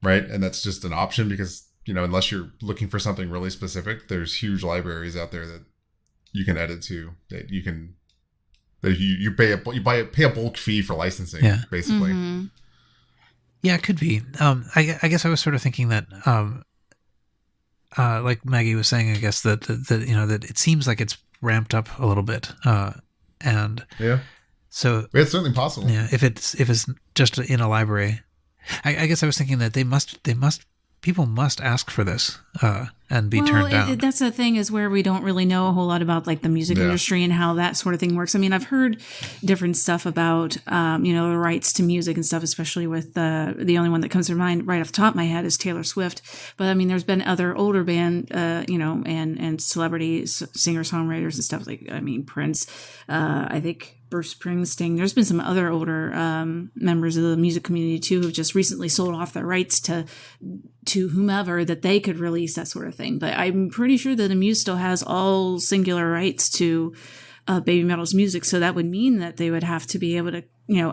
Right, and that's just an option because unless you're looking for something really specific, there's huge libraries out there that you can edit to, that you can, that you pay a bulk fee for licensing, basically. Mm-hmm. Yeah, it could be. I guess I was sort of thinking that, like Maggie was saying, I guess that that it seems like it's ramped up a little bit, and so it's certainly possible. Yeah, if it's just in a library, I guess I was thinking that people must ask for this and be turned down. That's the thing, is where we don't really know a whole lot about like the music industry and how that sort of thing works. I mean, I've heard different stuff about the rights to music and stuff, especially with the only one that comes to mind right off the top of my head is Taylor Swift. But I mean, there's been other older band, and celebrity singer-songwriters and stuff, like, I mean, Prince, I think Bruce Springsteen. There's been some other older members of the music community too who've just recently sold off their rights to whomever that they could release that sort of thing. But I'm pretty sure that the Muse still has all singular rights to Baby Metal's music, so that would mean that they would have to be able to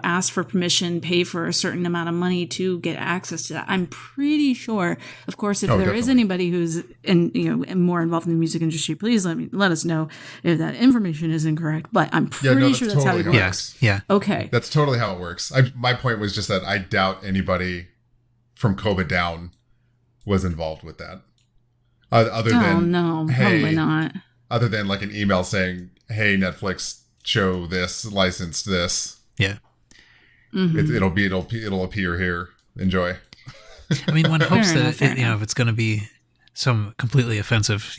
ask for permission, pay for a certain amount of money to get access to that. I'm pretty sure. Of course, if there is anybody who's more involved in the music industry, please let us know if that information is incorrect. But I'm pretty sure that's totally how it works. Yeah. Okay. That's totally how it works. My point was just that I doubt anybody from Koba down was involved with that. Other than probably not. Other than like an email saying, "Hey, Netflix, show this, license this." Yeah. Mm-hmm. It'll appear here. Enjoy. I mean, one hopes that if it's going to be some completely offensive,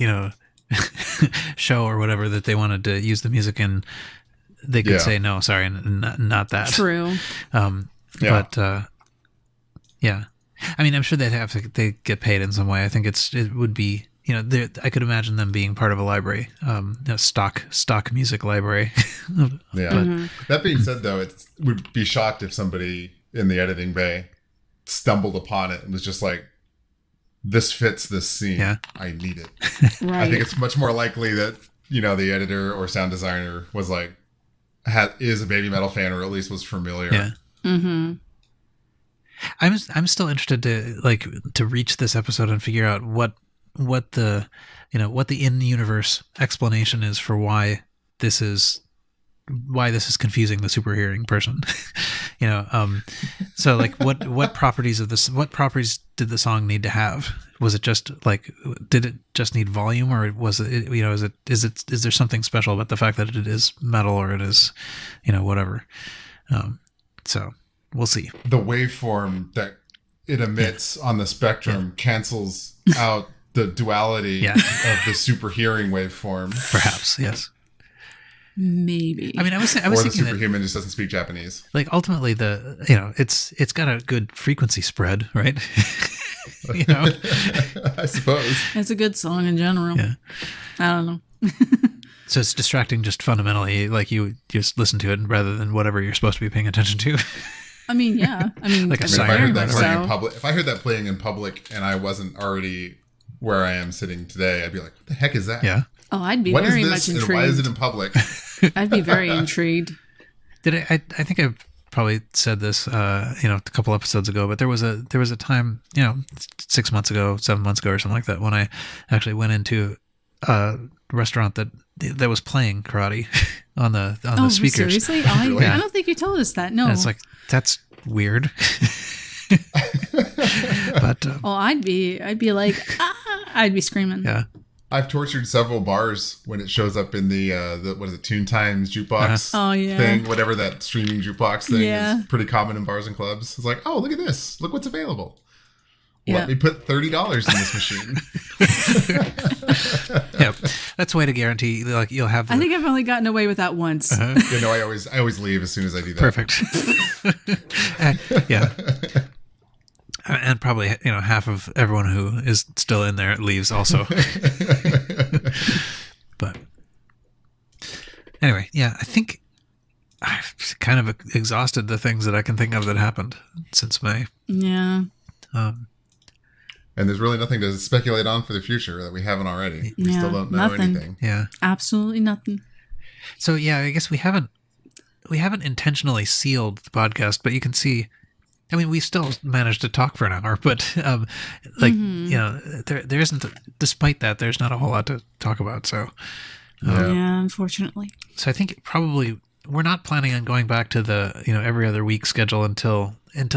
show or whatever that they wanted to use the music in, they could say no, sorry, not that. True. But yeah, I mean, I'm sure they get paid in some way. I think it would be. I could imagine them being part of a library, stock music library. Yeah. Mm-hmm. That being said, though, it would be shocked if somebody in the editing bay stumbled upon it and was just like, "This fits this scene. Yeah. I need it." Right. I think it's much more likely that the editor or sound designer was like, is a Baby Metal fan, or at least was familiar. Yeah. Mm-hmm. I'm still interested to reach this episode and figure out what the in-universe explanation is for why this is confusing the super hearing person. So like what properties did the song need to have? Was it just like, did it just need volume, or was it, is there something special about the fact that it is metal, or it is, whatever. So we'll see. The waveform that it emits on the spectrum cancels out the duality of the super hearing waveform. Perhaps, yes. Maybe. I mean, I was or thinking the superhuman just doesn't speak Japanese. Like ultimately, it's got a good frequency spread, right? I suppose It's a good song in general. Yeah. I don't know. So it's distracting just fundamentally, like you just listen to it rather than whatever you're supposed to be paying attention to. I mean, yeah. I mean, Like a if I heard that so. playing in public, if I heard that playing in public and I wasn't already where I am sitting today, I'd be like, "What the heck is that? Yeah. Oh, I'd be What very is much this? And intrigued. why is it in public?" I'd be very intrigued. I think I probably said this, a couple episodes ago, but there was a time, 6 months ago, 7 months ago or something like that, when I actually went into a restaurant that was playing karate on the speakers. Seriously? Really? I don't think you told us that. No. And it's like, that's weird. But I'd be like, I'd be screaming. yeah. I've tortured several bars when it shows up in the what is it, Toon Times jukebox Oh, yeah. thing, whatever that streaming jukebox thing Yeah. is pretty common in bars and clubs. It's like, "Oh, look at this. Look what's available. Yeah. Let me put $30 in this machine." Yeah, that's a way to guarantee like you'll have. I think I've only gotten away with that once. I always leave as soon as I do that. Perfect. Yeah. And probably, half of everyone who is still in there leaves also. But anyway, yeah, I think I've kind of exhausted the things that I can think of that happened since May. Yeah. And there's really nothing to speculate on for the future that we haven't already. We Yeah, still don't know nothing. anything. Yeah. Absolutely nothing. So yeah, I guess we haven't intentionally sealed the podcast, but you can see, I mean, we still managed to talk for an hour, but there isn't, despite that, there's not a whole lot to talk about. So Yeah, unfortunately. So I think probably we're not planning on going back to the every other week schedule until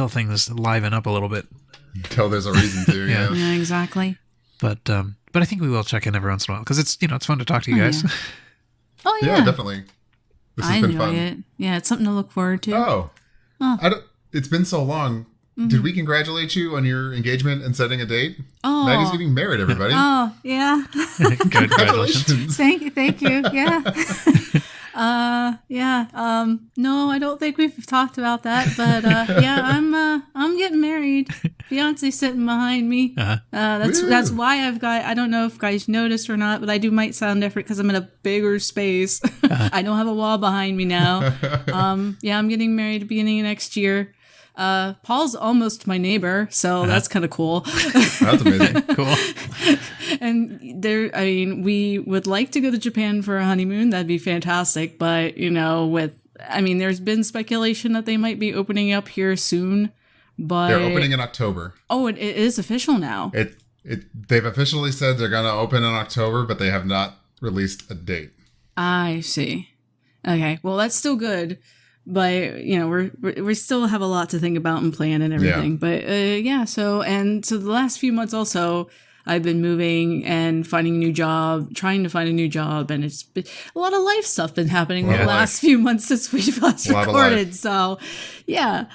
things liven up a little bit. Until there's a reason to. Yeah. Yeah, exactly. But I think we will check in every once in a while because it's it's fun to talk to you guys. Yeah. Oh yeah, Yeah, definitely. This I has been enjoy fun. it. Yeah, it's something to look forward to. Oh, I don't. It's been so long. Did we congratulate you on your engagement and setting a date? Oh. Maggie's getting married, everybody. Oh yeah. Congratulations. Thank you. Yeah. No, I don't think we've talked about that, but I'm getting married. Fiance sitting behind me. That's why I don't know if guys noticed or not, but I might sound different because I'm in a bigger space. I don't have a wall behind me now. I'm getting married at the beginning of next year. Paul's almost my neighbor, so that's kind of cool. That's amazing. Cool. And we would like to go to Japan for a honeymoon. That'd be fantastic. But, there's been speculation that they might be opening up here soon. But They're opening in October. Oh, it is official now. They've officially said they're going to open in October, but they have not released a date. I see. Okay, well, that's still good. But we still have a lot to think about and plan and everything. Yeah. But so the last few months also, I've been moving and finding a new job, trying to find a new job, and it's been a lot of life stuff been happening the last few months since we've last recorded. So, yeah.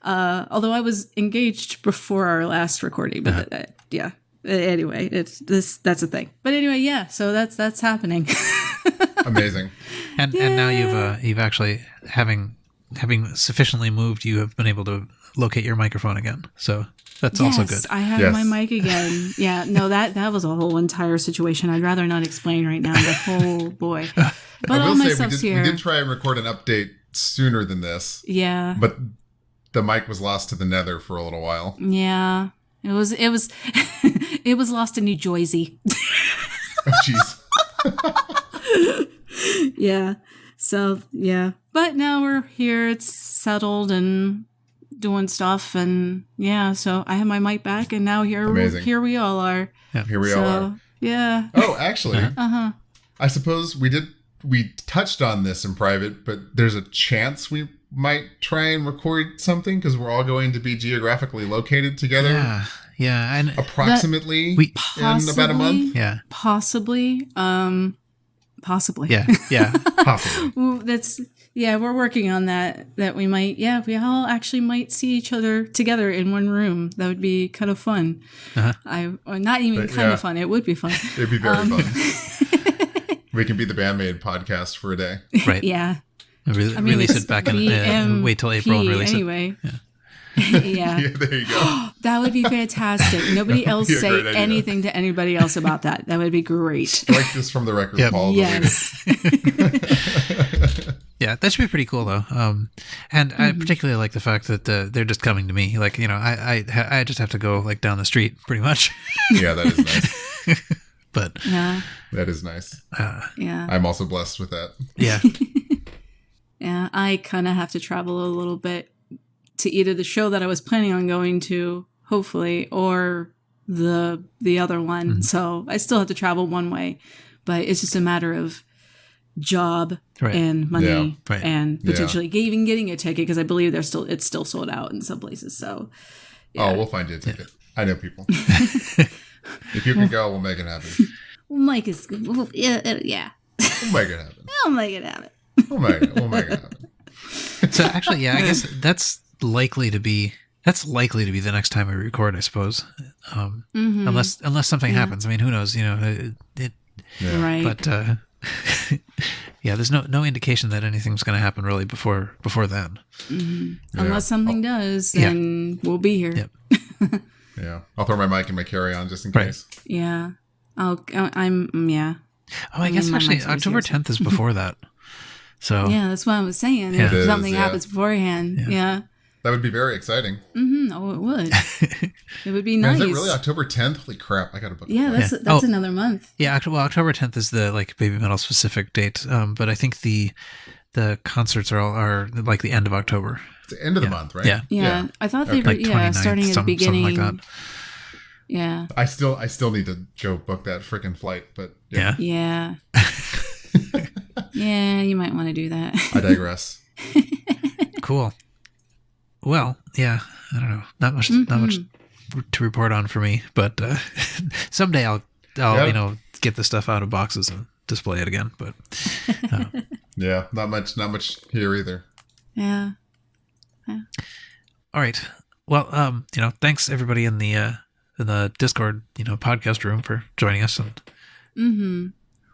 Although I was engaged before our last recording, but anyway, that's a thing. But anyway, yeah. So that's happening. Amazing. And now you've actually having sufficiently moved, you have been able to locate your microphone again. So that's also good. I have my mic again. Yeah, no, that was a whole entire situation. I'd rather not explain right now. Boy. But I all will my say stuff's we here. did try and record an update sooner than this. Yeah. But the mic was lost to the nether for a little while. Yeah. It was it was lost in New Jersey. Oh, jeez. Yeah. So, yeah. But now we're here. It's settled and doing stuff. And, yeah, so I have my mic back. And now here we all are. Yeah. Here we all are. Yeah. Oh, actually. Uh-huh. I suppose we touched on this in private, but there's a chance we might try and record something because we're all going to be geographically located together. Yeah. And approximately in about a month. Yeah. Possibly. Possibly. Yeah. Possibly. We're working on that we might, we all actually might see each other together in one room. That would be kind of fun. Not even kind of fun. It would be fun. It'd be very fun. We can be the Bandmade podcast for a day. Right. Yeah. Release it back in, wait till April and release anyway. it. Yeah. There you go. That would be fantastic. Nobody else say anything to anybody else about that. That would be great. Strike this from the record, Paul. Yes. Yeah, that should be pretty cool though. And I particularly like the fact that they're just coming to me. Like, I just have to go like down the street pretty much. Yeah, that is nice. But yeah, that is nice. Yeah, I'm also blessed with that. Yeah. Yeah, I kind of have to travel a little bit to either the show that I was planning on going to, hopefully, or the other one. Mm-hmm. So I still have to travel one way, but it's just a matter of job and money and potentially even getting a ticket because I believe it's still sold out in some places. So we'll find you a ticket. I know people. If you can go, we'll make it happen. Mike is yeah. We'll make it happen. I'll make it happen. We'll make it happen. So actually, I guess that's likely to be the next time we record, I suppose. Unless something happens. I mean, who knows? Right. But there's no indication that anything's going to happen really before then. Mm-hmm. Yeah. Unless something does, then we'll be here. Yep. Yeah, I'll throw my mic in my carry-on just in case. Yeah. Oh, I guess actually October 10th is before that. So yeah, that's what I was saying. Yeah. If something happens beforehand, that would be very exciting. Mm-hmm. Oh, it would. It would be nice. Is it really October 10th? Holy crap! I got to book. Yeah, that's another month. Yeah, October 10th is the Baby Metal specific date. But I think the concerts are like the end of October. It's the end of the month, right? Yeah. I thought they were starting at the beginning. Something like that. Yeah. I still need to go book that freaking flight, but Yeah. Yeah, you might want to do that. I digress. Cool. Well, yeah, I don't know. Not much to report on for me, but someday I'll get the stuff out of boxes and display it again. But yeah, not much here either. Yeah. All right. Well, thanks everybody in the Discord, podcast room for joining us and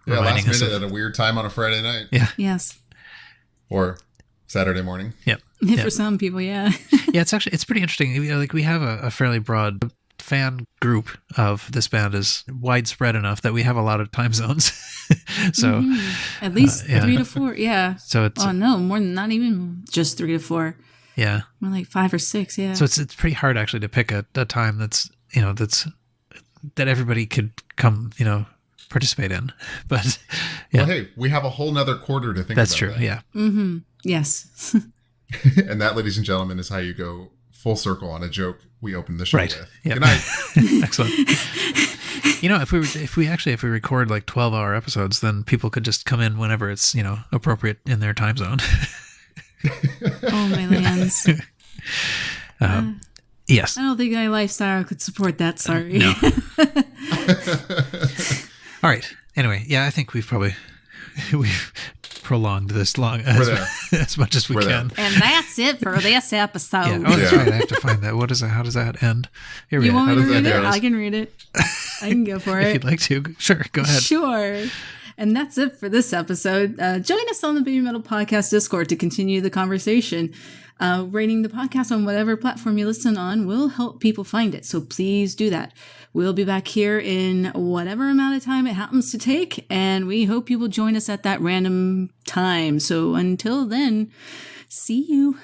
last minute at a weird time on a Friday night. Yeah. Yes. Or Saturday morning. Yep. For some people, yeah. Yeah, it's pretty interesting. We have a fairly broad fan group of this band is widespread enough that we have a lot of time zones. So at least 3 to 4, yeah. So it's no, more than not even just 3 to 4. Yeah. More like 5 or 6, yeah. So it's pretty hard actually to pick a time that's that everybody could come, participate in. But yeah. Well, hey, we have a whole nother quarter to think that's about. That's true, yeah. Mm-hmm. Yes. And that, ladies and gentlemen, is how you go full circle on a joke we opened the show with. Yep. Good night. Excellent. If we record like 12-hour episodes, then people could just come in whenever it's, appropriate in their time zone. Oh, my lands. Yes. I don't think my lifestyle could support that, sorry. No. All right. Anyway, yeah, I think we've prolonged this long as much as we can. And that's it for this episode. Yeah. Oh, that's right. I have to find that. How does that end? Here we You want me to read it? Go? I can read it. I can go for it. If you'd like to. Sure, go ahead. Sure. And that's it for this episode. Join us on the Baby Metal Podcast Discord to continue the conversation. Rating the podcast on whatever platform you listen on will help people find it. So please do that. We'll be back here in whatever amount of time it happens to take. And we hope you will join us at that random time. So until then, see you.